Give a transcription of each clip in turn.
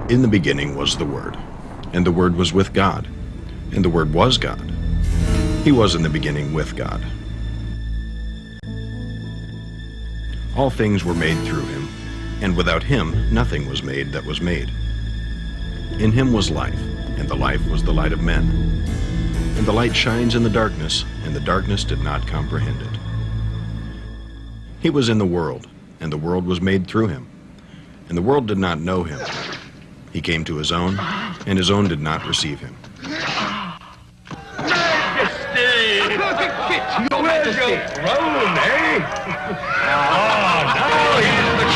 In the beginning was the Word, and the Word was with God, and the Word was God. He was in the beginning with God. All things were made through him, and without him nothing was made that was made. In him was life, and the life was the light of men. And the light shines in the darkness, and the darkness did not comprehend it. He was in the world, and the world was made through him, and the world did not know him. He came to his own, and his own did not receive him. Majesty! Your Majesty! Throne, eh? Now he's the...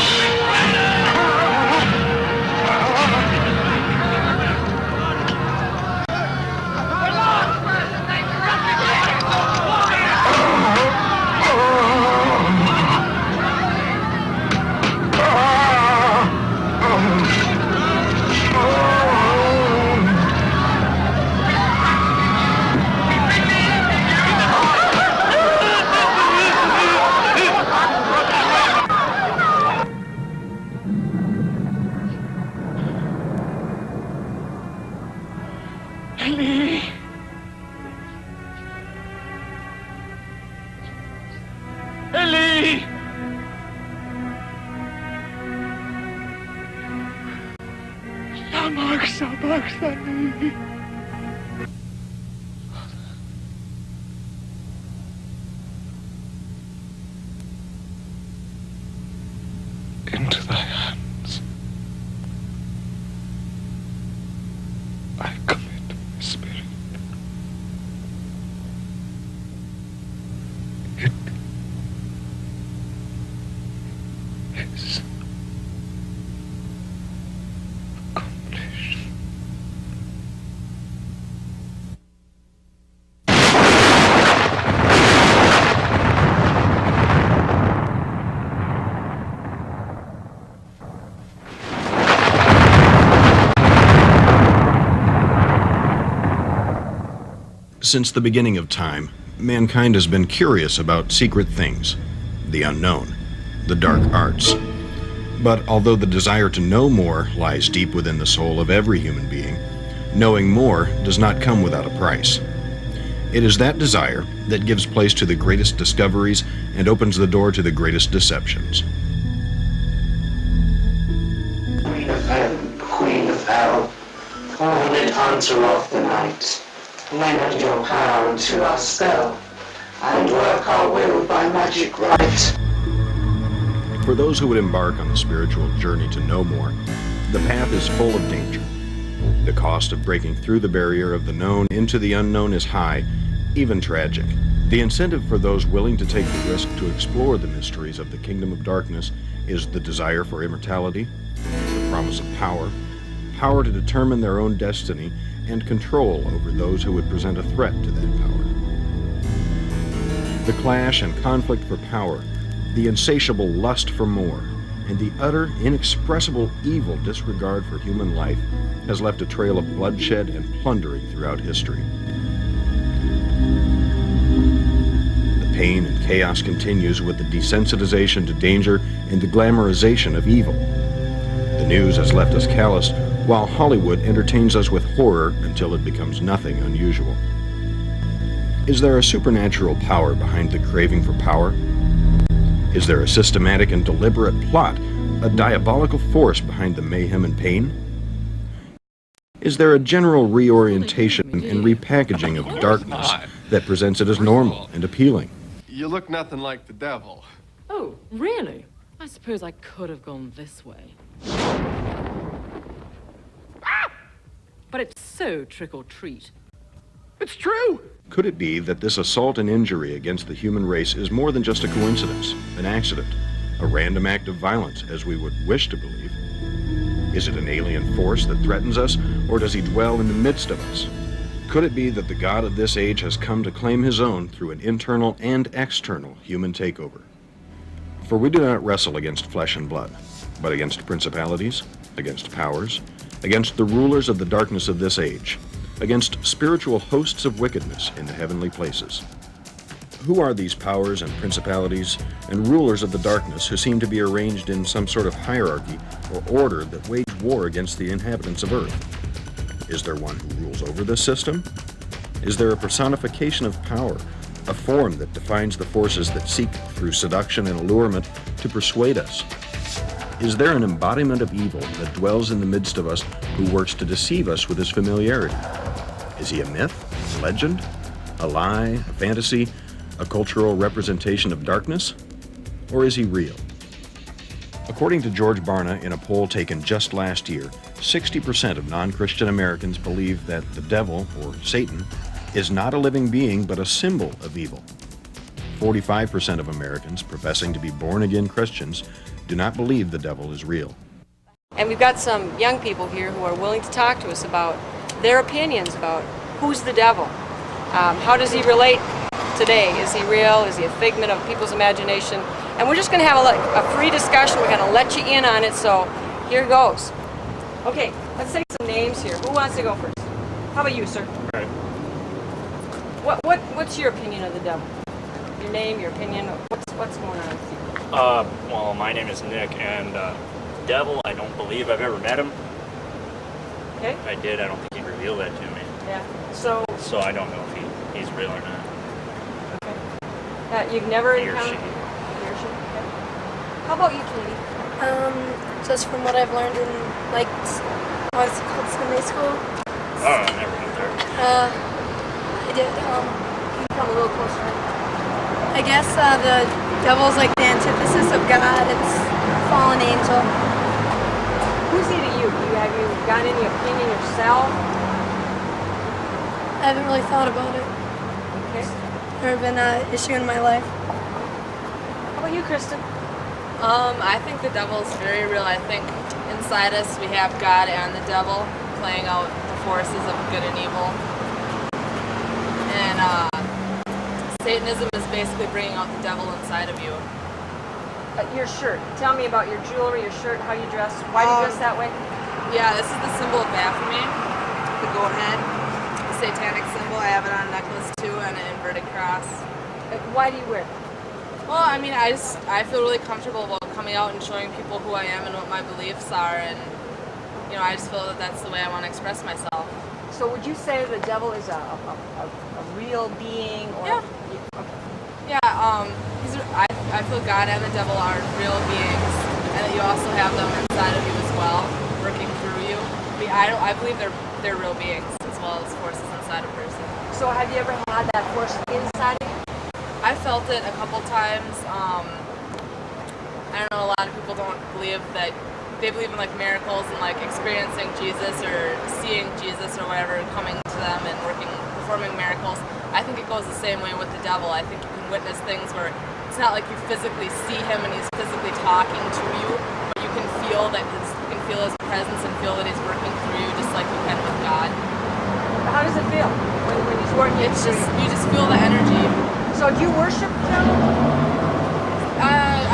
Into thy hands I commit my spirit. It is accomplished. Since the beginning of time, mankind has been curious about secret things, the unknown, the dark arts. But although the desire to know more lies deep within the soul of every human being, knowing more does not come without a price. It is that desire that gives place to the greatest discoveries and opens the door to the greatest deceptions. Queen of heaven, Queen of hell, horned hunter of the night, lend your power unto our spell, and work our will by magic right. For those who would embark on the spiritual journey to know more, the path is full of danger. The cost of breaking through the barrier of the known into the unknown is high, even tragic. The incentive for those willing to take the risk to explore the mysteries of the kingdom of darkness is the desire for immortality, the promise of power, power to determine their own destiny, and control over those who would present a threat to that power. The clash and conflict for power, the insatiable lust for more, and the utter, inexpressible evil disregard for human life has left a trail of bloodshed and plundering throughout history. The pain and chaos continues with the desensitization to danger and the glamorization of evil. The news has left us calloused, while Hollywood entertains us with horror until it becomes nothing unusual. Is there a supernatural power behind the craving for power? Is there a systematic and deliberate plot, a diabolical force behind the mayhem and pain? Is there a general reorientation and repackaging of darkness that presents it as normal and appealing? You look nothing like the devil. Oh, really? I suppose I could have gone this way. But it's so trick-or-treat. It's true! Could it be that this assault and injury against the human race is more than just a coincidence, an accident, a random act of violence, as we would wish to believe? Is it an alien force that threatens us, or does he dwell in the midst of us? Could it be that the God of this age has come to claim his own through an internal and external human takeover? For we do not wrestle against flesh and blood, but against principalities, against powers, against the rulers of the darkness of this age, against spiritual hosts of wickedness in the heavenly places. Who are these powers and principalities and rulers of the darkness who seem to be arranged in some sort of hierarchy or order that wage war against the inhabitants of Earth. Is there one who rules over this system? Is there a personification of power, a form that defines the forces that seek, through seduction and allurement, to persuade us? Is there an embodiment of evil that dwells in the midst of us who works to deceive us with his familiarity? Is he a myth, a legend, a lie, a fantasy, a cultural representation of darkness? Or is he real? According to George Barna, in a poll taken just last year, 60% of non-Christian Americans believe that the devil, or Satan, is not a living being but a symbol of evil. 45% of Americans, professing to be born-again Christians, do not believe the devil is real. And we've got some young people here who are willing to talk to us about their opinions about who's the devil. How does he relate today? Is he real? Is he a figment of people's imagination? And we're just going to have a free discussion. We're going to let you in on it, so here goes. Okay, let's take some names here. Who wants to go first? How about you, sir? All right. What's your opinion of the devil? Your name, your opinion, what's going on with you? Well, my name is Nick, and devil, I don't believe I've ever met him. Okay. If I did, I don't think he'd reveal that to me. Yeah. So I don't know if he's real or not. okay. You've never He or encountered. she. He or she. Okay. How about you, Katie? Just from what I've learned in, like, what's it called, Sunday school? Oh, I never been there. I did, Can you come a little closer? I guess the devil's like the antithesis of God. It's a fallen angel. Who's he to you? Have you got any opinion yourself? I haven't really thought about it. Okay. Never been an issue in my life. How about you, Kristen? I think the devil is very real. I think inside us we have God and the devil playing out the forces of good and evil. And Satanism is basically bringing out the devil inside of you. Your shirt. Tell me about your jewelry, your shirt, how you dress. Why do you dress that way? Yeah, this is the symbol of Baphomet, the goat head, the satanic symbol. I have it on a necklace too, and an inverted cross. Why do you wear it? Well, I mean, I feel really comfortable about coming out and showing people who I am and what my beliefs are, and you know, I just feel that that's the way I want to express myself. So would you say the devil is a real being? Or Yeah. Okay. Yeah, I feel God and the devil are real beings, and that you also have them inside of you as well, working through you. I believe they're real beings as well as forces inside a person. So have you ever had that force inside of you? I felt it a couple times. I don't know, a lot of people don't believe that. They believe in like miracles and like experiencing Jesus or seeing Jesus or whatever coming to them and performing miracles. I think it goes the same way with the devil. I think you can witness things where it's not like you physically see him and he's physically talking to you, but you can feel his presence and feel that he's working through you just like you can with God. How does it feel when he's working? It's just, you just feel the energy. So do you worship the devil?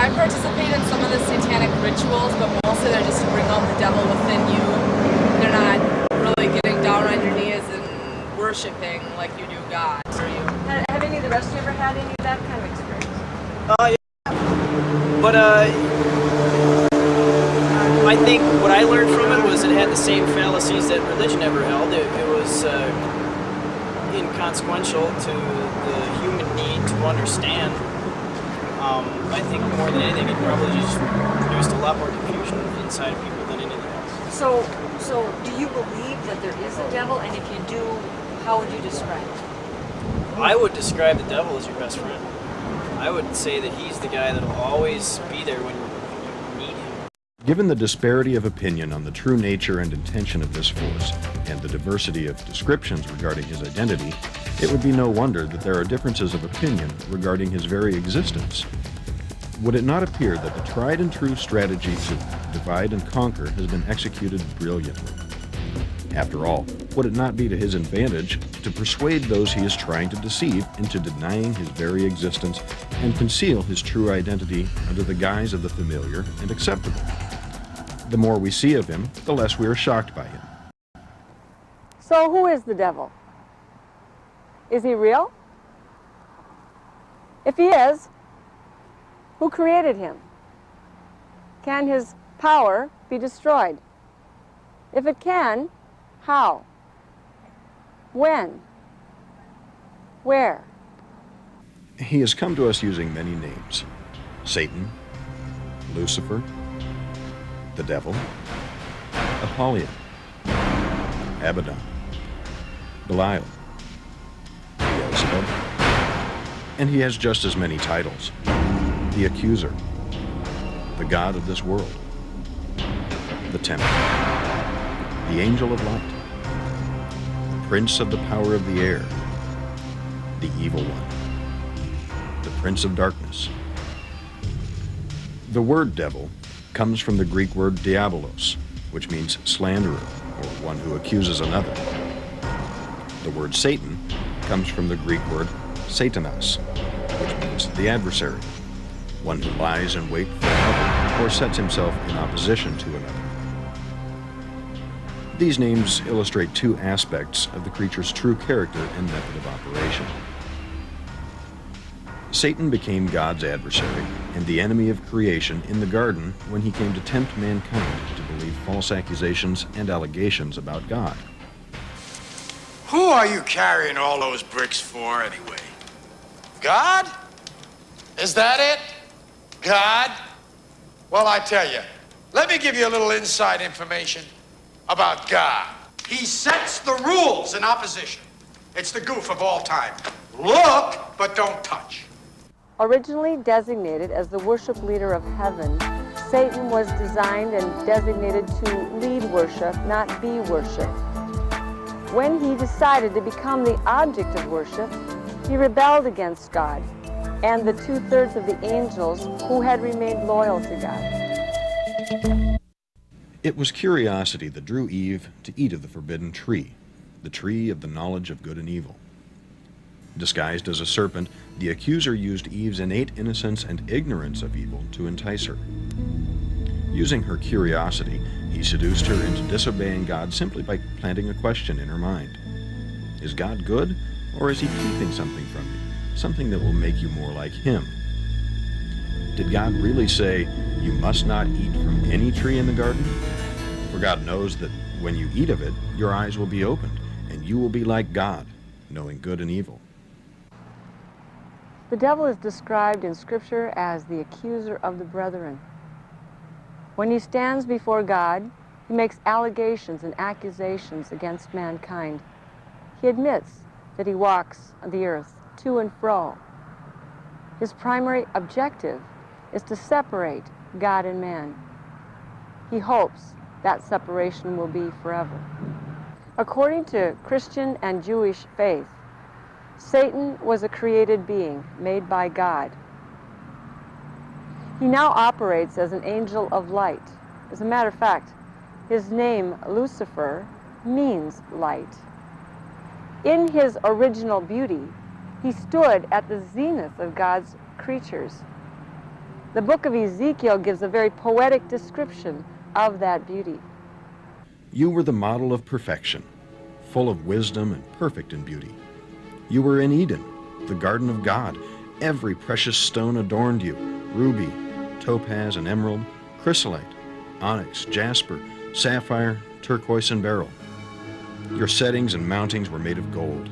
I participate in some of the satanic rituals, but mostly they're just to bring out the devil within you. They're not really getting down on your knees and worshiping like you do God. Have any of the rest of you ever had any of that kind of experience? Yeah. But I think what I learned from it was it had the same fallacies that religion ever held. It was inconsequential to the human need to understand. I think more than anything, it probably just produced a lot more confusion inside of people than anything else. So do you believe that there is a devil? And if you do, how would you describe it? I would describe the devil as your best friend. I would say that he's the guy that'll always be there when you need him. Given the disparity of opinion on the true nature and intention of this force, and the diversity of descriptions regarding his identity, it would be no wonder that there are differences of opinion regarding his very existence. Would it not appear that the tried and true strategy to divide and conquer has been executed brilliantly? After all, would it not be to his advantage to persuade those he is trying to deceive into denying his very existence and conceal his true identity under the guise of the familiar and acceptable? The more we see of him, the less we are shocked by him. So who is the devil? Is he real? If he is, who created him? Can his power be destroyed? If it can, how? When? Where? He has come to us using many names: Satan, Lucifer, the devil, Apollyon, Abaddon, Belial, Beelzebub, and he has just as many titles: the accuser, the god of this world, the tamper, the angel of light, the prince of the power of the air, the evil one, the prince of darkness. The word devil comes from the Greek word diabolos, which means slanderer, or one who accuses another. The word Satan comes from the Greek word satanas, which means the adversary, one who lies in wait for another or sets himself in opposition to another. These names illustrate two aspects of the creature's true character and method of operation. Satan became God's adversary and the enemy of creation in the garden when he came to tempt mankind to believe false accusations and allegations about God. Who are you carrying all those bricks for, anyway? God? Is that it? God? Well, I tell you, let me give you a little inside information about God. He sets the rules in opposition. It's the goof of all time. Look, but don't touch. Originally designated as the worship leader of heaven, Satan was designed and designated to lead worship, not be worshiped. When he decided to become the object of worship, he rebelled against God and the 2/3 of the angels who had remained loyal to God. It was curiosity that drew Eve to eat of the forbidden tree, the tree of the knowledge of good and evil. Disguised as a serpent, the accuser used Eve's innate innocence and ignorance of evil to entice her. Using her curiosity, he seduced her into disobeying God simply by planting a question in her mind. Is God good, or is he keeping something from you, something that will make you more like him? Did God really say, you must not eat from any tree in the garden? For God knows that when you eat of it, your eyes will be opened, and you will be like God, knowing good and evil. The devil is described in Scripture as the accuser of the brethren. When he stands before God, he makes allegations and accusations against mankind. He admits that he walks on the earth to and fro. His primary objective is to separate God and man. He hopes that separation will be forever. According to Christian and Jewish faith, Satan was a created being made by God. He now operates as an angel of light. As a matter of fact, his name, Lucifer, means light. In his original beauty, he stood at the zenith of God's creatures. The book of Ezekiel gives a very poetic description of that beauty. You were the model of perfection, full of wisdom and perfect in beauty. You were in Eden, the garden of God. Every precious stone adorned you: ruby, topaz and emerald, chrysolite, onyx, jasper, sapphire, turquoise and beryl. Your settings and mountings were made of gold.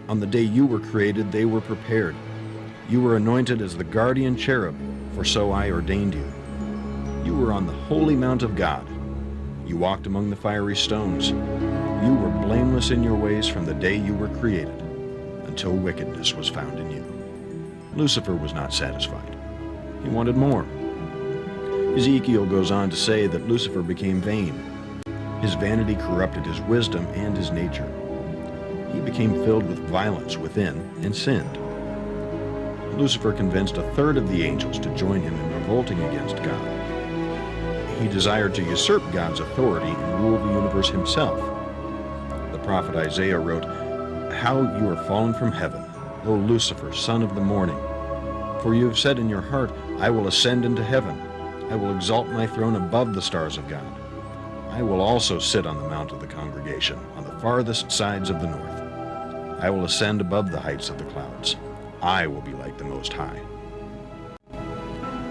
On the day you were created, they were prepared. You were anointed as the guardian cherub, for so I ordained you. You were on the holy mount of God. You walked among the fiery stones. You were blameless in your ways from the day you were created, until wickedness was found in you. Lucifer was not satisfied. He wanted more. Ezekiel goes on to say that Lucifer became vain. His vanity corrupted his wisdom and his nature. He became filled with violence within and sinned. Lucifer convinced 1/3 of the angels to join him in revolting against God. He desired to usurp God's authority and rule the universe himself. The prophet Isaiah wrote, "How you are fallen from heaven, O Lucifer, son of the morning. For you have said in your heart, I will ascend into heaven. I will exalt my throne above the stars of God. I will also sit on the mount of the congregation, on the farthest sides of the north. I will ascend above the heights of the clouds. I will be like the Most High."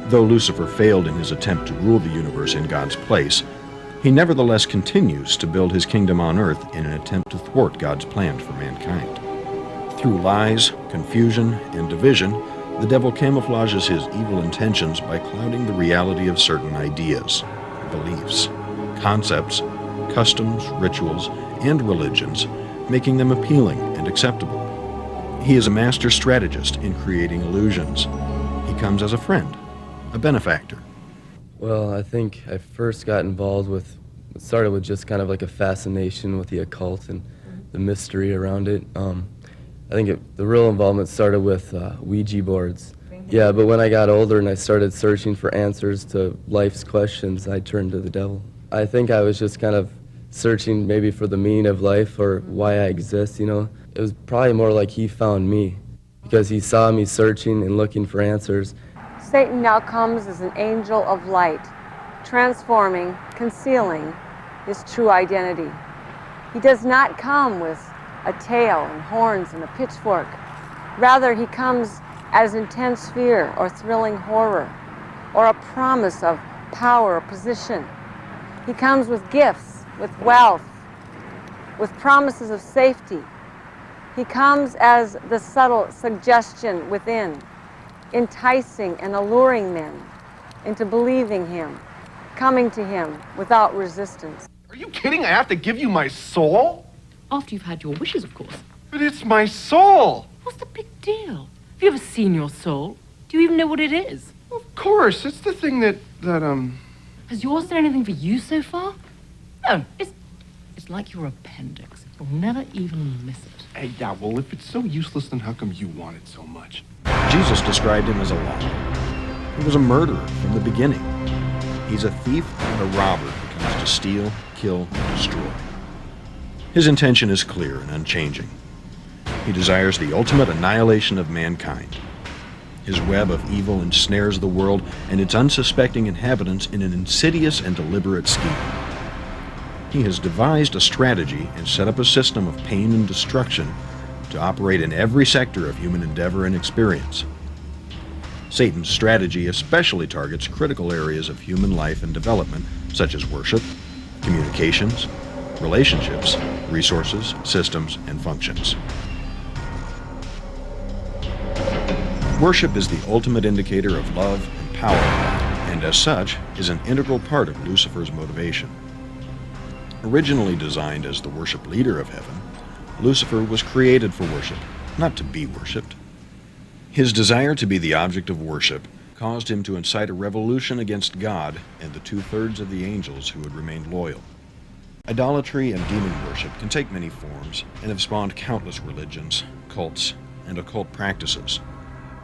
Though Lucifer failed in his attempt to rule the universe in God's place, He nevertheless continues to build his kingdom on earth in an attempt to thwart God's plan for mankind. Through lies, confusion, and division, the devil camouflages his evil intentions by clouding the reality of certain ideas, beliefs, concepts, customs, rituals, and religions, making them appealing and acceptable. He is a master strategist in creating illusions. He comes as a friend, a benefactor. Well, I think I first got involved with, it started with just kind of like a fascination with the occult and the mystery around it. I think the real involvement started with Ouija boards. Yeah, but when I got older and I started searching for answers to life's questions, I turned to the devil. I think I was just kind of searching maybe for the meaning of life or why I exist, you know. It was probably more like he found me because he saw me searching and looking for answers. Satan now comes as an angel of light, transforming, concealing his true identity. He does not come with a tail and horns and a pitchfork. Rather, he comes as intense fear or thrilling horror or a promise of power or position. He comes with gifts, with wealth, with promises of safety. He comes as the subtle suggestion within, enticing and alluring men into believing him, coming to him without resistance. Are you kidding? I have to give you my soul? After you've had your wishes, of course. But it's my soul. What's the big deal? Have you ever seen your soul? Do you even know what it is? Of course, it's the thing that Has yours done anything for you so far? No, it's like your appendix. You'll never even miss it. Hey, yeah, well, if it's so useless, then how come you want it so much? Jesus described him as a liar. He was a murderer from the beginning. He's a thief and a robber who comes to steal, kill, and destroy. His intention is clear and unchanging. He desires the ultimate annihilation of mankind. His web of evil ensnares the world and its unsuspecting inhabitants in an insidious and deliberate scheme. He has devised a strategy and set up a system of pain and destruction to operate in every sector of human endeavor and experience. Satan's strategy especially targets critical areas of human life and development, such as worship, communications, relationships, resources, systems, and functions. Worship is the ultimate indicator of love and power, and as such, is an integral part of Lucifer's motivation. Originally designed as the worship leader of heaven, Lucifer was created for worship, not to be worshipped. His desire to be the object of worship caused him to incite a revolution against God and the 2/3 of the angels who had remained loyal. Idolatry and demon worship can take many forms and have spawned countless religions, cults, and occult practices.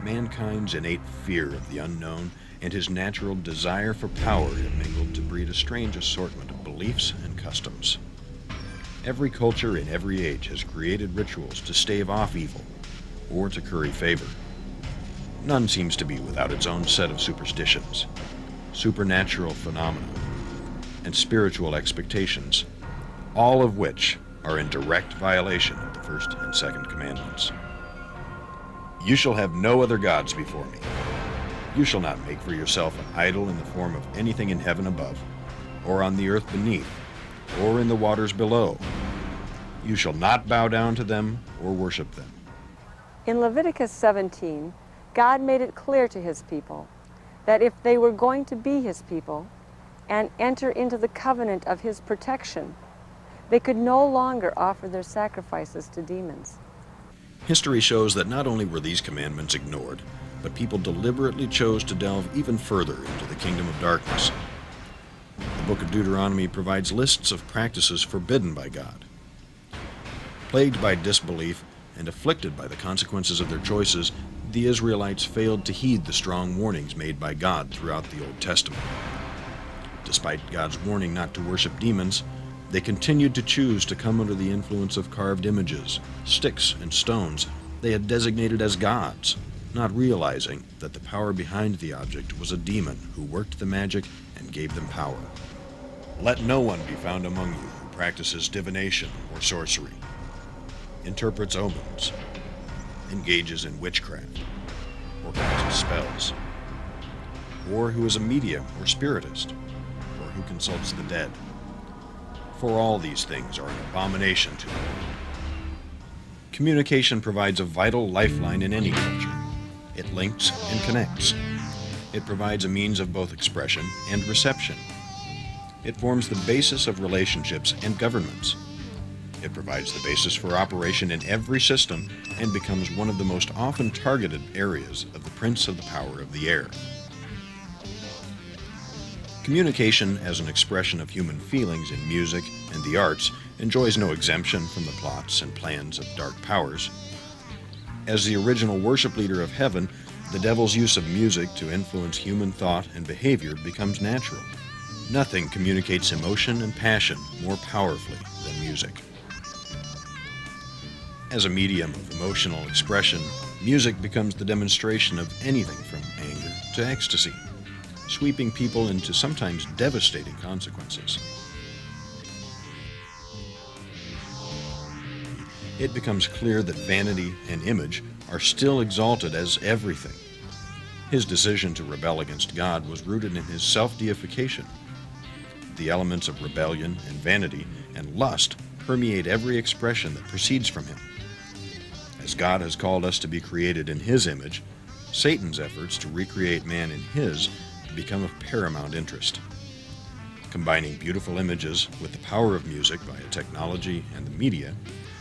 Mankind's innate fear of the unknown and his natural desire for power have mingled to breed a strange assortment of beliefs and customs. Every culture in every age has created rituals to stave off evil or to curry favor. None seems to be without its own set of superstitions, supernatural phenomena, and spiritual expectations, all of which are in direct violation of the first and second commandments. You shall have no other gods before me. You shall not make for yourself an idol in the form of anything in heaven above, or on the earth beneath, or in the waters below. You shall not bow down to them or worship them. In Leviticus 17, God made it clear to his people that if they were going to be his people and enter into the covenant of his protection, they could no longer offer their sacrifices to demons. History shows that not only were these commandments ignored, but people deliberately chose to delve even further into the kingdom of darkness. The Book of Deuteronomy provides lists of practices forbidden by God. Plagued by disbelief and afflicted by the consequences of their choices, the Israelites failed to heed the strong warnings made by God throughout the Old Testament. Despite God's warning not to worship demons, they continued to choose to come under the influence of carved images, sticks, and stones they had designated as gods, not realizing that the power behind the object was a demon who worked the magic and gave them power. Let no one be found among you who practices divination or sorcery, interprets omens, engages in witchcraft, or casts spells, or who is a medium or spiritist, or who consults the dead, for all these things are an abomination to him. Communication provides a vital lifeline in any culture. It links and connects. It provides a means of both expression and reception. It forms the basis of relationships and governments. It provides the basis for operation in every system and becomes one of the most often targeted areas of the prince of the power of the air. Communication as an expression of human feelings in music and the arts enjoys no exemption from the plots and plans of dark powers. As the original worship leader of heaven, the devil's use of music to influence human thought and behavior becomes natural. Nothing communicates emotion and passion more powerfully than music. As a medium of emotional expression, music becomes the demonstration of anything from anger to ecstasy, sweeping people into sometimes devastating consequences. It becomes clear that vanity and image are still exalted as everything. His decision to rebel against God was rooted in his self-deification. The elements of rebellion and vanity and lust permeate every expression that proceeds from him. As God has called us to be created in his image, Satan's efforts to recreate man in his become of paramount interest. Combining beautiful images with the power of music via technology and the media,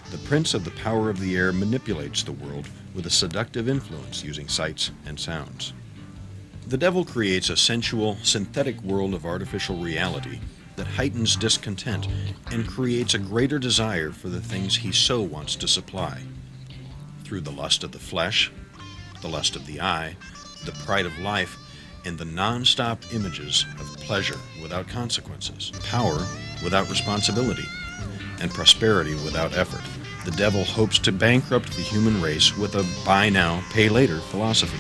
the prince of the power of the air manipulates the world with a seductive influence using sights and sounds. The devil creates a sensual, synthetic world of artificial reality that heightens discontent and creates a greater desire for the things he so wants to supply. Through the lust of the flesh, the lust of the eye, the pride of life, and the non-stop images of pleasure without consequences, power without responsibility, and prosperity without effort, the devil hopes to bankrupt the human race with a buy now, pay later philosophy.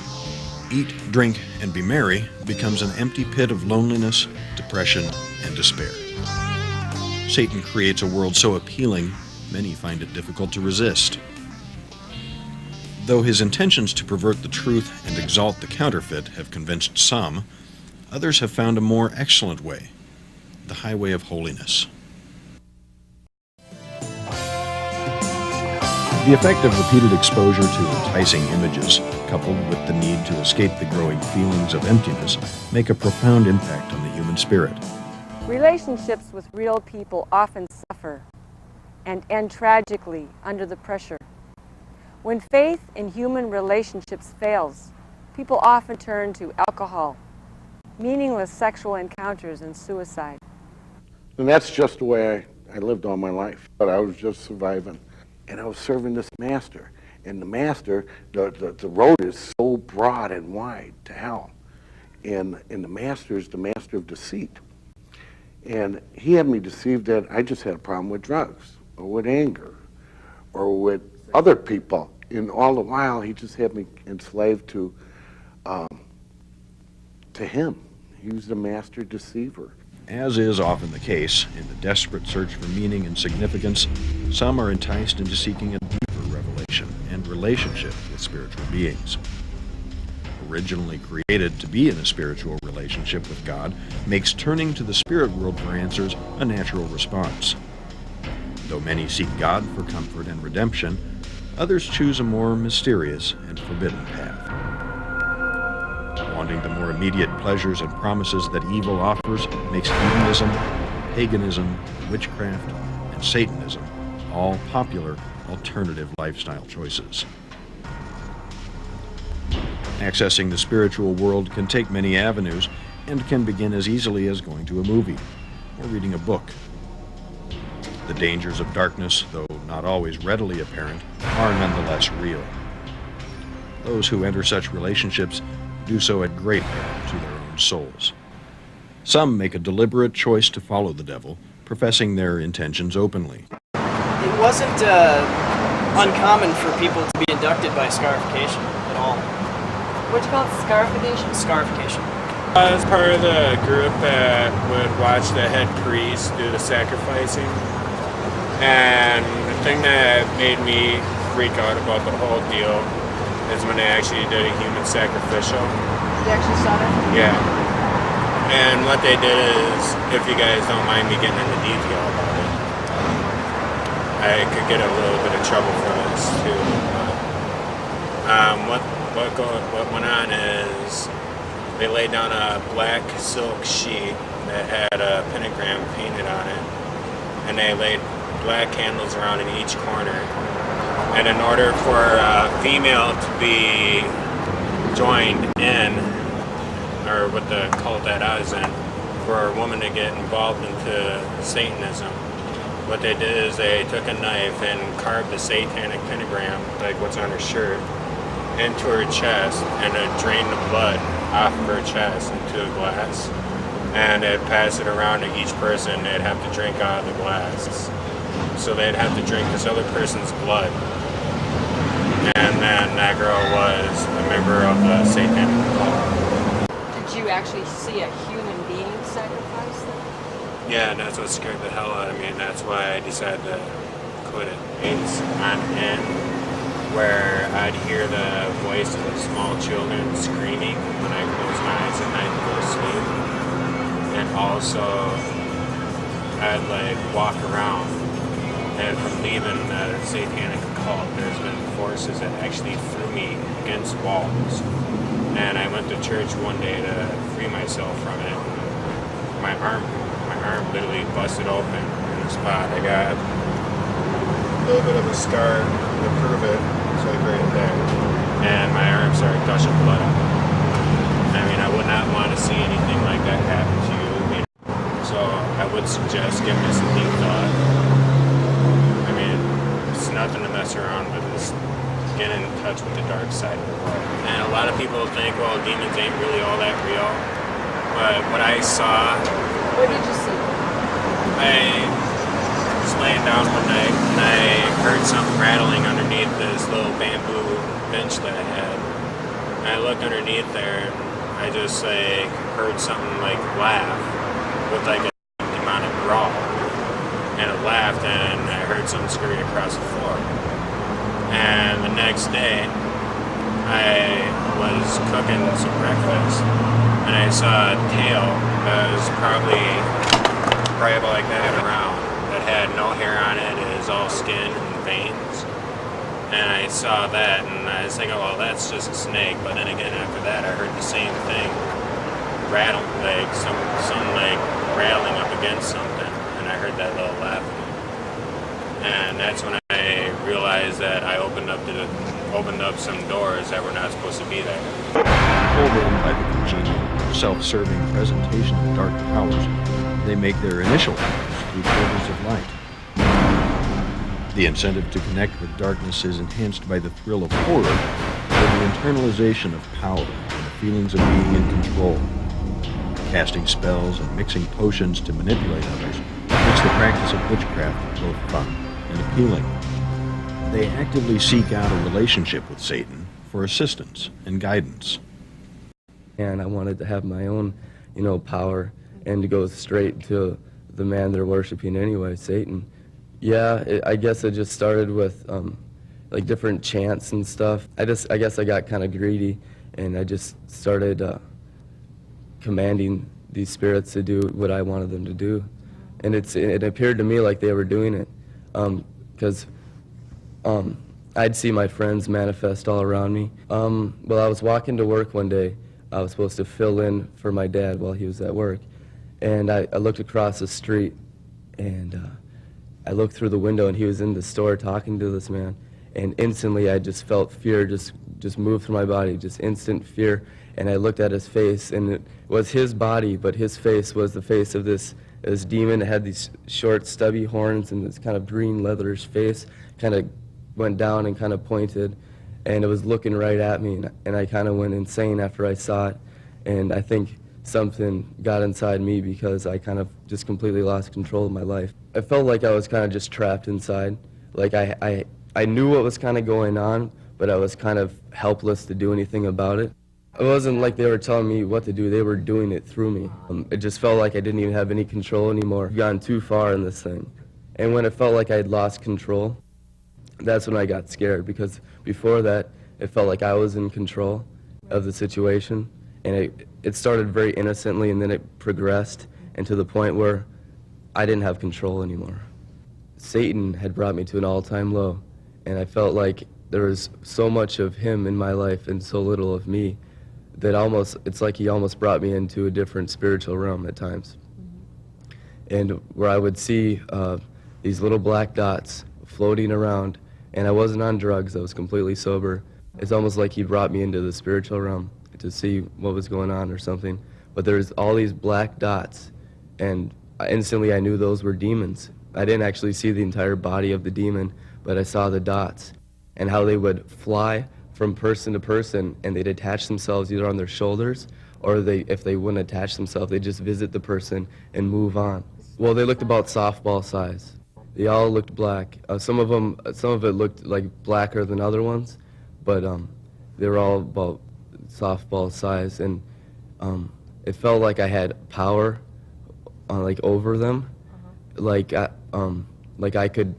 Eat, drink, and be merry becomes an empty pit of loneliness, depression, and despair. Satan creates a world so appealing, many find it difficult to resist. Though his intentions to pervert the truth and exalt the counterfeit have convinced some, others have found a more excellent way, the highway of holiness. The effect of repeated exposure to enticing images, coupled with the need to escape the growing feelings of emptiness, make a profound impact on the human spirit. Relationships with real people often suffer and end tragically under the pressure. When faith in human relationships fails, people often turn to alcohol, meaningless sexual encounters, and suicide. And that's just the way I lived all my life. But I was just surviving. And I was serving this master. And the master, the road is so broad and wide to hell. And the master is the master of deceit. And he had me deceived that I just had a problem with drugs, or with anger, or with other people. And all the while, he just had me enslaved to him. He was the master deceiver. As is often the case, in the desperate search for meaning and significance, some are enticed into seeking a deeper revelation and relationship with spiritual beings. Originally created to be in a spiritual relationship with God makes turning to the spirit world for answers a natural response. Though many seek God for comfort and redemption, others choose a more mysterious and forbidden path. Wanting the more immediate pleasures and promises that evil offers makes hedonism, paganism, witchcraft, and Satanism all popular alternative lifestyle choices. Accessing the spiritual world can take many avenues and can begin as easily as going to a movie or reading a book. The dangers of darkness, though not always readily apparent, are nonetheless real. Those who enter such relationships do so at great peril to their own souls. Some make a deliberate choice to follow the devil, professing their intentions openly. It wasn't uncommon for people to be inducted by scarification at all. What'd you call it? Scarification? Scarification. I was part of the group that would watch the head priest do the sacrificing. And the thing that made me freak out about the whole deal is when they actually did a human sacrificial. You actually saw that? Yeah. And what they did is, if you guys don't mind me getting into detail about it, I could get a little bit of trouble for this too. What went on is they laid down a black silk sheet that had a pentagram painted on it, and they laid black candles around in each corner. And in order for a female to be joined in, or what the cult that I was in, for a woman to get involved into Satanism, what they did is they took a knife and carved the satanic pentagram, like what's on her shirt, into her chest, and it drained the blood off of her chest into a glass. And they'd pass it around to each person. They'd have to drink out of the glass. So they'd have to drink this other person's blood. And then that girl was a member of the satanic cult. Did you actually see a human being sacrifice them? Yeah, that's what scared the hell out of me, and that's why I decided to quit it. It's on end where I'd hear the voices of small children screaming when I close my eyes at night to go to sleep. And also, I'd like walk around, and from leaving the satanic cult, there's been forces that actually threw me against walls. And I went to church one day to free myself from it. My arm literally busted open in the spot. I got a little bit of a scar to prove it. It's like right there. And my arm started gushing blood out. I mean, I would not want to see anything like that happen to you. So I would suggest giving it some deep thought. I mean, it's nothing to mess around with. It's get in touch with the dark side of the world. And a lot of people think, well, demons ain't really all that real. But what I saw... What did you see? I was laying down one night and I heard something rattling underneath this little bamboo bench that I had. And I looked underneath there and I just like heard something like laugh with like a demonic growl. And it laughed and I heard something scurry across the floor. And the next day I was cooking some breakfast and I saw a tail that was probably about like that around, that had no hair on it. It was all skin and veins. And I saw that and I was thinking, well, that's just a snake. But then again, after that, I heard the same thing rattle, like some like rattling up against something, and I heard that little laugh. And that's when I realized that I opened up some doors that were not supposed to be there. Pulled in by the congenial, self-serving presentation of dark powers, they make their initial efforts through portals of light. The incentive to connect with darkness is enhanced by the thrill of horror, or the internalization of power and the feelings of being in control. Casting spells and mixing potions to manipulate others makes the practice of witchcraft both fun and appealing. They actively seek out a relationship with Satan for assistance and guidance. And I wanted to have my own, power and to go straight to the man they're worshiping anyway, Satan. Yeah, I guess it just started with like different chants and stuff. I guess I got kind of greedy, and I just started commanding these spirits to do what I wanted them to do. And it appeared to me like they were doing it, because I'd see my friends manifest all around me. Well, I was walking to work one day. I was supposed to fill in for my dad while he was at work. And I looked across the street, and I looked through the window, and he was in the store talking to this man. And instantly, I just felt fear just move through my body, just instant fear. And I looked at his face, and it was his body, but his face was the face of this demon. It had these short, stubby horns, and this kind of green leatherish face kind of went down and kind of pointed. And it was looking right at me, and I kind of went insane after I saw it. And I think something got inside me because I kind of just completely lost control of my life. I felt like I was kind of just trapped inside. Like I knew what was kind of going on, but I was kind of helpless to do anything about it. It wasn't like they were telling me what to do, they were doing it through me. It just felt like I didn't even have any control anymore. I've gone too far in this thing. And when it felt like I had lost control, that's when I got scared, because before that, it felt like I was in control of the situation. And it started very innocently, and then it progressed, and to the point where I didn't have control anymore. Satan had brought me to an all-time low, and I felt like there was so much of him in my life and so little of me that it's like he almost brought me into a different spiritual realm at times. And where I would see these little black dots floating around, and I wasn't on drugs, I was completely sober. It's almost like he brought me into the spiritual realm to see what was going on or something. But there's all these black dots, and instantly I knew those were demons. I didn't actually see the entire body of the demon, but I saw the dots and how they would fly from person to person, and they'd attach themselves either on their shoulders, or if they wouldn't attach themselves, they'd just visit the person and move on. Well, they looked about softball size. They all looked black. Some of it looked like blacker than other ones, but they were all about softball size, and it felt like I had power, like over them, like I could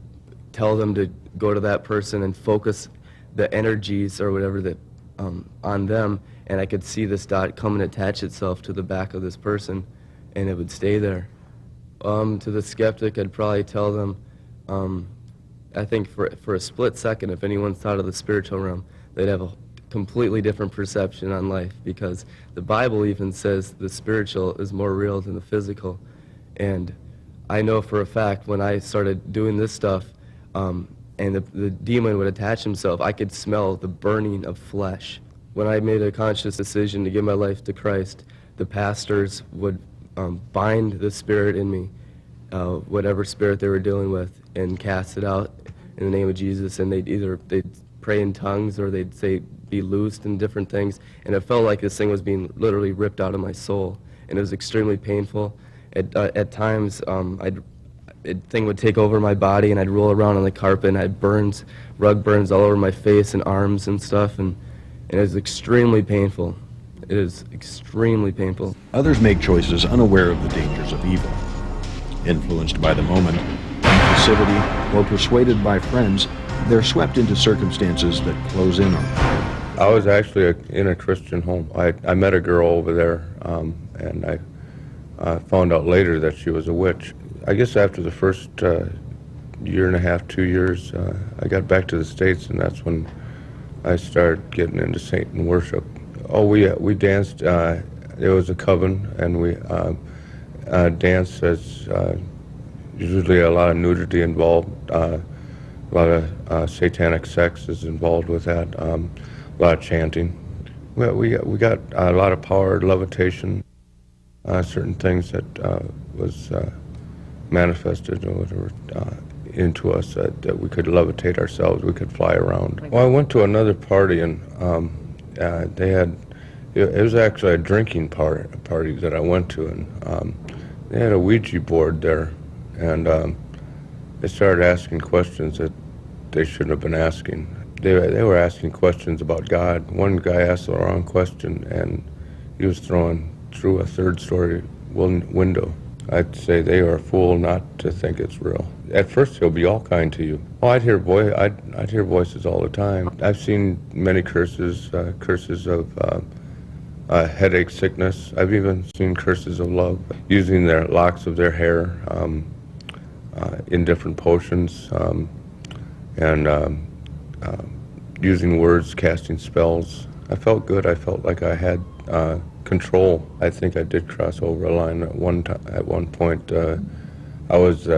tell them to go to that person and focus the energies or whatever that on them, and I could see this dot come and attach itself to the back of this person, and it would stay there. To the skeptic, I'd probably tell them, I think for a split second, if anyone's thought of the spiritual realm, they'd have a completely different perception on life, because the Bible even says the spiritual is more real than the physical. And I know for a fact when I started doing this stuff, and the demon would attach himself, I could smell the burning of flesh. When I made a conscious decision to give my life to Christ, the pastors would bind the spirit in me, whatever spirit they were dealing with, and cast it out in the name of Jesus. And they'd pray in tongues, or they'd say, be loosed, and different things. And it felt like this thing was being literally ripped out of my soul, and it was extremely painful. At times, the thing would take over my body, and I'd roll around on the carpet, and I had rug burns all over my face and arms and stuff, and it was extremely painful. It is extremely painful. Others make choices unaware of the dangers of evil. Influenced by the moment, passivity, or persuaded by friends, they're swept into circumstances that close in on them. I was actually in a Christian home. I met a girl over there, and I found out later that she was a witch. I guess after the first year and a half, 2 years, I got back to the States, and that's when I started getting into Satan worship. Oh, we danced. It was a coven, and we danced. As usually a lot of nudity involved, a lot of satanic sex is involved with that, a lot of chanting. We got a lot of power, levitation, certain things that was manifested or whatever into us that we could levitate ourselves, we could fly around. Well, I went to another party, and they had, it was actually a drinking party that I went to, and they had a Ouija board there, and they started asking questions that they shouldn't have been asking. They were asking questions about God. One guy asked the wrong question, and he was thrown through a third-story window. I'd say they are a fool not to think it's real. At first, he'll be all kind to you. Oh, I'd hear voices all the time. I've seen many curses of headache, sickness. I've even seen curses of love, using their locks of their hair in different potions, and using words, casting spells. I felt good. I felt like I had control. I think I did cross over a line at one point. I was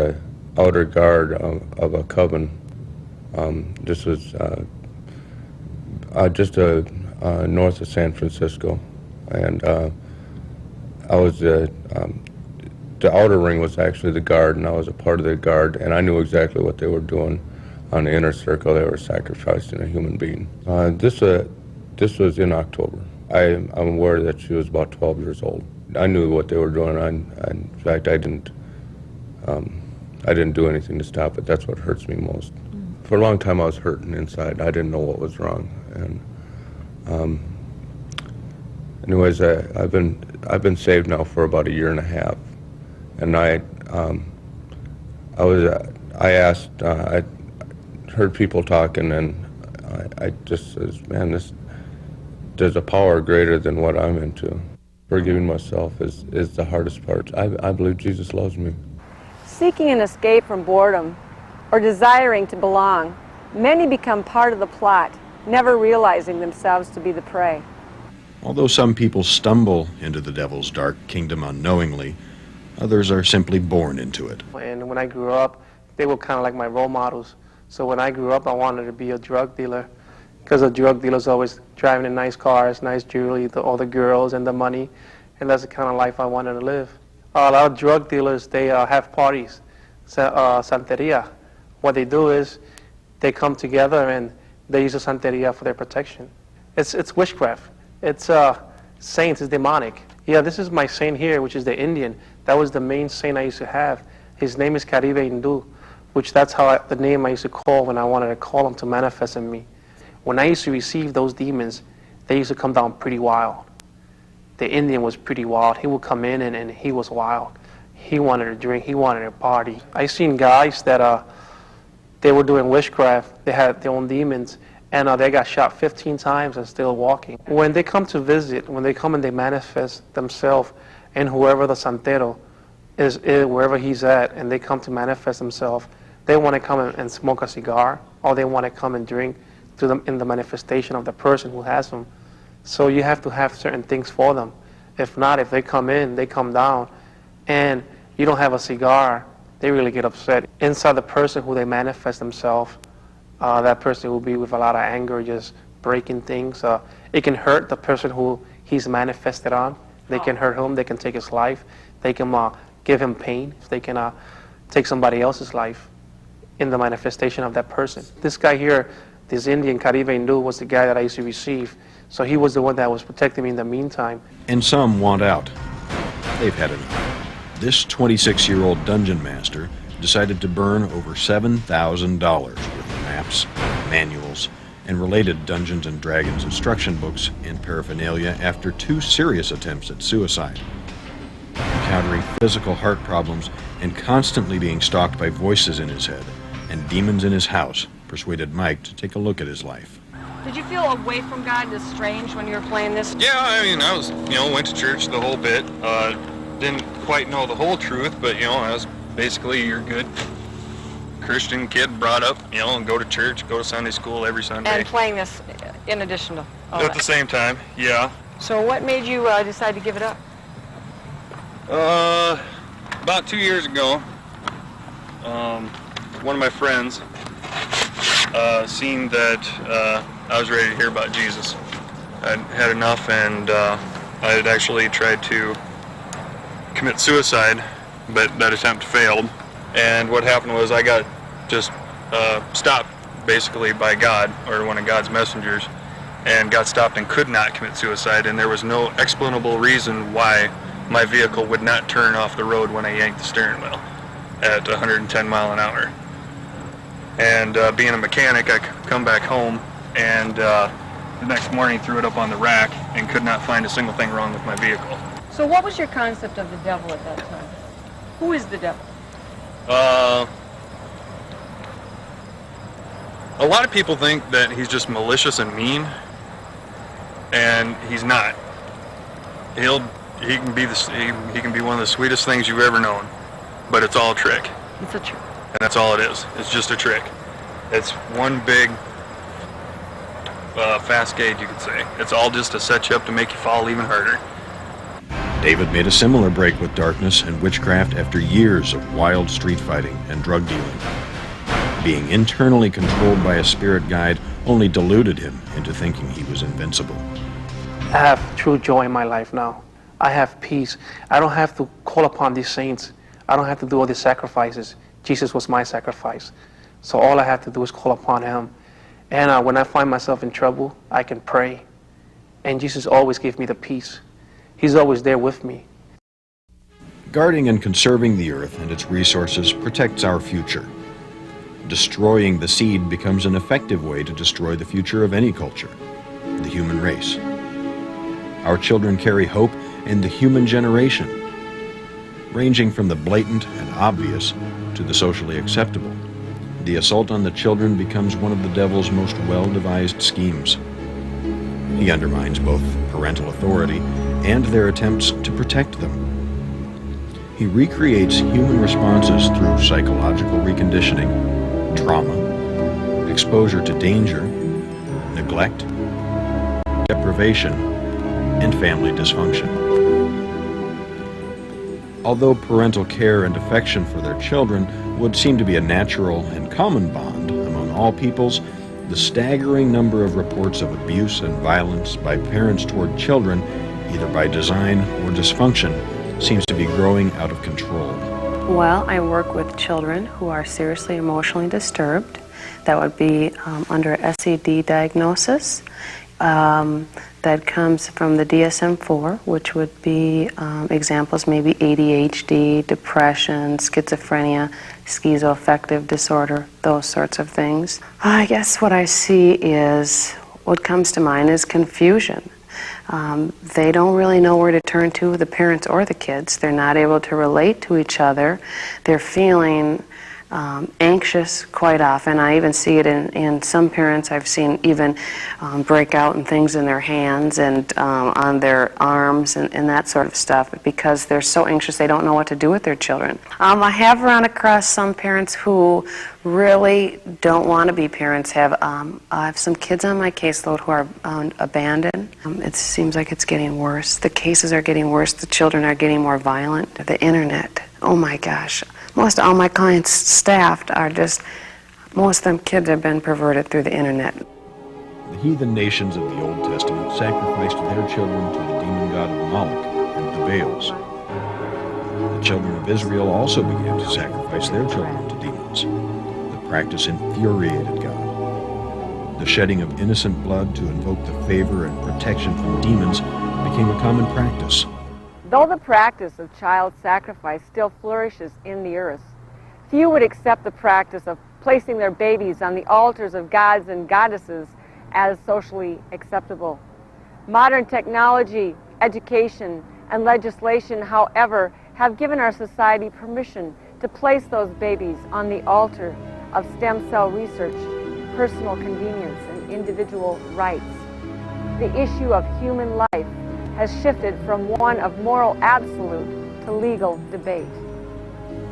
outer guard of a coven. This was just north of San Francisco, and I was the outer ring was actually the guard, and I was a part of the guard, and I knew exactly what they were doing. On the inner circle, they were sacrificing a human being. This was in October. I'm aware that she was about 12 years old. I knew what they were doing. In fact, I didn't do anything to stop it. That's what hurts me most. For a long time, I was hurting inside. I didn't know what was wrong. And anyways, I've been saved now for about a year and a half. And I heard people talking, and I just says, man, there's a power greater than what I'm into. Forgiving myself is the hardest part. I believe Jesus loves me. Seeking an escape from boredom or desiring to belong, many become part of the plot, never realizing themselves to be the prey. Although some people stumble into the devil's dark kingdom unknowingly, others are simply born into it. And when I grew up, they were kind of like my role models. So when I grew up, I wanted to be a drug dealer, because a drug dealer's always driving in nice cars, nice jewelry, all the girls and the money, and that's the kind of life I wanted to live. A lot of drug dealers, they have parties, Santeria. What they do is they come together and they use a Santeria for their protection. It's witchcraft. It's saints, it's demonic. Yeah, this is my saint here, which is the Indian. That was the main saint I used to have. His name is Caribe Hindu, which that's the name I used to call when I wanted to call him to manifest in me. When I used to receive those demons, they used to come down pretty wild. The Indian was pretty wild. He would come in and he was wild. He wanted to drink, he wanted to party. I seen guys that they were doing witchcraft. They had their own demons, and they got shot 15 times and still walking. When they come to visit, when they come and they manifest themselves, and whoever the santero is wherever he's at, and they come to manifest themselves, they want to come and smoke a cigar, or they want to come and drink to them in the manifestation of the person who has them. So you have to have certain things for them. If not, if they come in, they come down, and you don't have a cigar, they really get upset. Inside the person who they manifest themselves, that person will be with a lot of anger, just breaking things. It can hurt the person who he's manifested on. They can hurt him, they can take his life, they can give him pain, they can take somebody else's life in the manifestation of that person. This guy here, this Indian Caribe Hindu, was the guy that I used to receive. So he was the one that was protecting me in the meantime. And some want out. They've had enough. This 26-year-old dungeon master decided to burn over $7,000 worth of maps, manuals, and related Dungeons & Dragons instruction books and paraphernalia after 2 serious attempts at suicide. Encountering physical heart problems and constantly being stalked by voices in his head and demons in his house persuaded Mike to take a look at his life. Did you feel away from God and estranged when you were playing this? Yeah, I mean, I was, went to church the whole bit. Didn't quite know the whole truth, but, I was basically your good Christian kid brought up, and go to church, go to Sunday school every Sunday. And playing this in addition to all At the same time, yeah. So what made you decide to give it up? About 2 years ago, one of my friends seen that I was ready to hear about Jesus. I'd had enough, and I had actually tried to commit suicide, but that attempt failed. And what happened was I got just stopped basically by God, or one of God's messengers, and got stopped and could not commit suicide, and there was no explainable reason why my vehicle would not turn off the road when I yanked the steering wheel at 110 mile an hour. And being a mechanic, I come back home, and the next morning threw it up on the rack and could not find a single thing wrong with my vehicle. So what was your concept of the devil at that time? Who is the devil? A lot of people think that he's just malicious and mean, and he's not. He can be one of the sweetest things you've ever known, but it's all a trick. It's a trick. And that's all it is. It's just a trick. It's one big fast-gauge, you could say. It's all just to set you up to make you fall even harder. David made a similar break with darkness and witchcraft after years of wild street fighting and drug dealing. Being internally controlled by a spirit guide only deluded him into thinking he was invincible. I have true joy in my life now. I have peace. I don't have to call upon these saints. I don't have to do all these sacrifices. Jesus was my sacrifice. So all I have to do is call upon him. And when I find myself in trouble, I can pray. And Jesus always gives me the peace. He's always there with me. Guarding and conserving the earth and its resources protects our future. Destroying the seed becomes an effective way to destroy the future of any culture, the human race. Our children carry hope in the human generation, ranging from the blatant and obvious to the socially acceptable. The assault on the children becomes one of the devil's most well-devised schemes. He undermines both parental authority and their attempts to protect them. He recreates human responses through psychological reconditioning, trauma, exposure to danger, neglect, deprivation, and family dysfunction. Although parental care and affection for their children would seem to be a natural and common bond among all peoples, the staggering number of reports of abuse and violence by parents toward children, either by design or dysfunction, seems to be growing out of control. Well, I work with children who are seriously emotionally disturbed. That would be under SED diagnosis. That comes from the DSM-4, which would be examples maybe ADHD, depression, schizophrenia, schizoaffective disorder, those sorts of things. I guess what I see is, what comes to mind is confusion. They don't really know where to turn to, the parents or the kids. They're not able to relate to each other. They're feeling anxious quite often. I even see it in some parents. I've seen even break out and things in their hands and on their arms and that sort of stuff because they're so anxious they don't know what to do with their children. I have run across some parents who really don't want to be parents. I have some kids on my caseload who are abandoned. It seems like it's getting worse. The cases are getting worse. The children are getting more violent. The internet, oh my gosh. Most all my clients staffed are just, most of them kids have been perverted through the internet. The heathen nations of the Old Testament sacrificed their children to the demon god of Moloch and the Baals. The children of Israel also began to sacrifice their children to demons. The practice infuriated God. The shedding of innocent blood to invoke the favor and protection from demons became a common practice. Though the practice of child sacrifice still flourishes in the earth, few would accept the practice of placing their babies on the altars of gods and goddesses as socially acceptable. Modern technology, education, and legislation, however, have given our society permission to place those babies on the altar of stem cell research, personal convenience, and individual rights. The issue of human life has shifted from one of moral absolute to legal debate.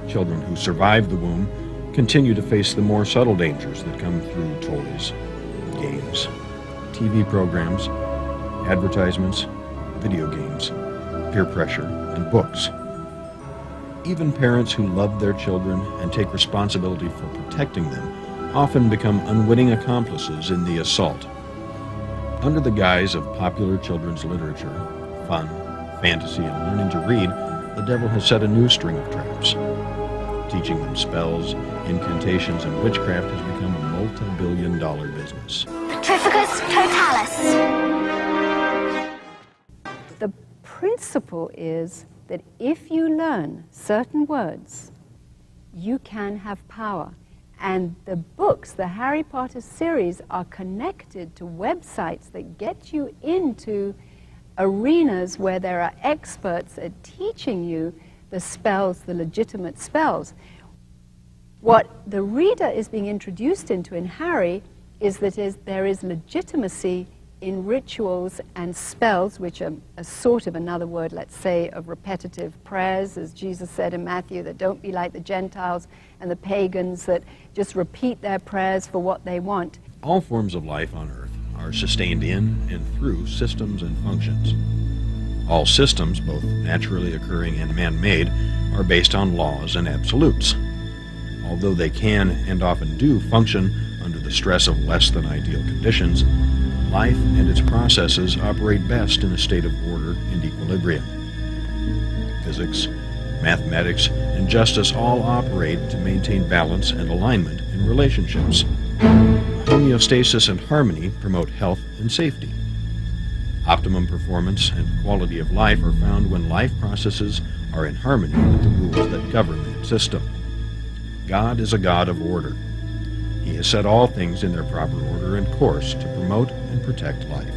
Children who survive the womb continue to face the more subtle dangers that come through toys, games, TV programs, advertisements, video games, peer pressure, and books. Even parents who love their children and take responsibility for protecting them often become unwitting accomplices in the assault. Under the guise of popular children's literature, fun, fantasy, and learning to read, the devil has set a new string of traps. Teaching them spells, incantations, and witchcraft has become a multi-billion-dollar business. Petrificus totalis. The principle is that if you learn certain words, you can have power. And the books, the Harry Potter series, are connected to websites that get you into arenas where there are experts at teaching you the spells, the legitimate spells. What the reader is being introduced into in Harry is that there is legitimacy in rituals and spells, which are a sort of another word, let's say, of repetitive prayers, as Jesus said in Matthew, that don't be like the Gentiles and the pagans that just repeat their prayers for what they want. All forms of life on Earth are sustained in and through systems and functions. All systems, both naturally occurring and man-made, are based on laws and absolutes. Although they can and often do function under the stress of less than ideal conditions, life and its processes operate best in a state of order and equilibrium. Physics, mathematics, and justice all operate to maintain balance and alignment in relationships. Homeostasis and harmony promote health and safety. Optimum performance and quality of life are found when life processes are in harmony with the rules that govern that system. God is a God of order. He has set all things in their proper order and course to promote and protect life.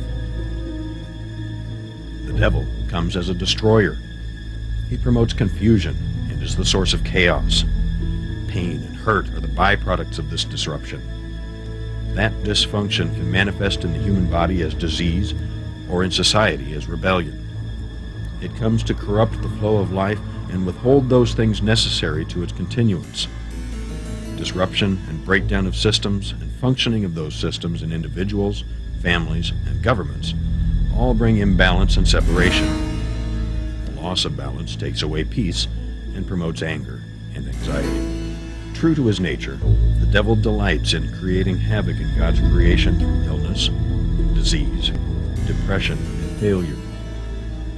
The devil comes as a destroyer. He promotes confusion and is the source of chaos. Pain and hurt are the byproducts of this disruption. That dysfunction can manifest in the human body as disease or in society as rebellion. It comes to corrupt the flow of life and withhold those things necessary to its continuance. disruption and breakdown of systems and functioning of those systems in individuals, families, and governments all bring imbalance and separation. The loss of balance takes away peace and promotes anger and anxiety. True to his nature, the devil delights in creating havoc in God's creation through illness, disease, depression, and failure.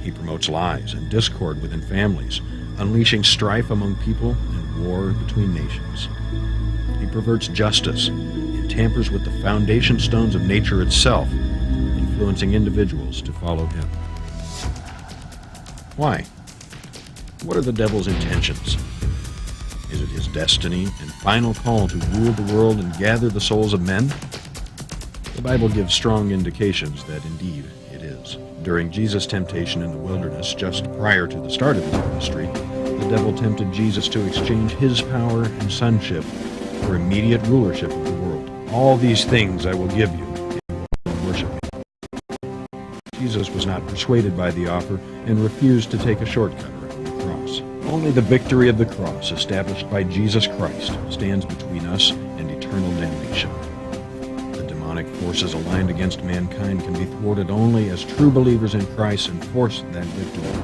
He promotes lies and discord within families, unleashing strife among people and war between nations. He perverts justice and tampers with the foundation stones of nature itself, influencing individuals to follow him. Why? What are the devil's intentions? Is it his destiny and final call to rule the world and gather the souls of men? The Bible gives strong indications that indeed it is. During Jesus' temptation in the wilderness, just prior to the start of his ministry, the devil tempted Jesus to exchange his power and sonship for immediate rulership of the world. All these things I will give you if you will worship me. Jesus was not persuaded by the offer and refused to take a shortcut around the cross. Only the victory of the cross, established by Jesus Christ, stands between us and eternal damnation. The demonic forces aligned against mankind can be thwarted only as true believers in Christ enforce that victory.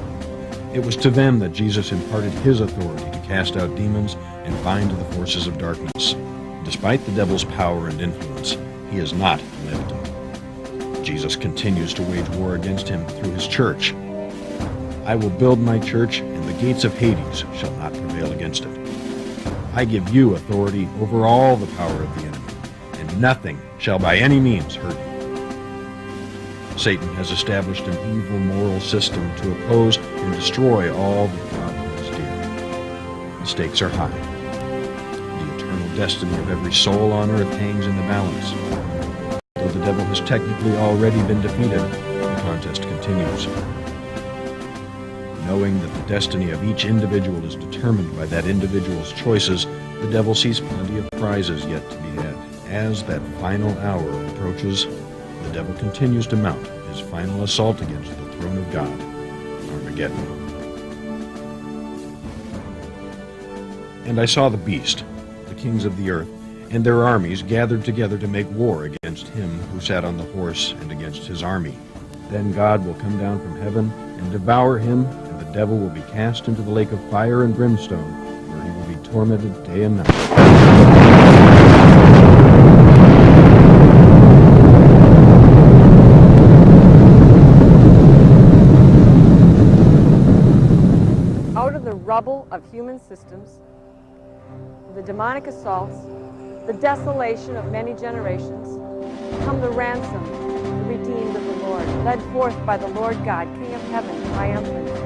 It was to them that Jesus imparted his authority to cast out demons and bind the forces of darkness. Despite the devil's power and influence, he is not omnipotent. Jesus continues to wage war against him through his church. I will build my church, and the gates of Hades shall not prevail against it. I give you authority over all the power of the enemy, and nothing shall by any means hurt you. Satan has established an evil moral system to oppose and destroy all that God holds dear. The stakes are high. The eternal destiny of every soul on earth hangs in the balance. Though the devil has technically already been defeated, the contest continues. Knowing that the destiny of each individual is determined by that individual's choices, the devil sees plenty of prizes yet to be had. As that final hour approaches, the devil continues to mount his final assault against the throne of God, Armageddon. And I saw the beast, the kings of the earth, and their armies gathered together to make war against him who sat on the horse and against his army. Then God will come down from heaven and devour him, and the devil will be cast into the lake of fire and brimstone, where he will be tormented day and night. Out of the rubble of human systems, the demonic assaults, the desolation of many generations, come the ransom, the redeemed of the Lord, led forth by the Lord God, King of heaven, triumphant.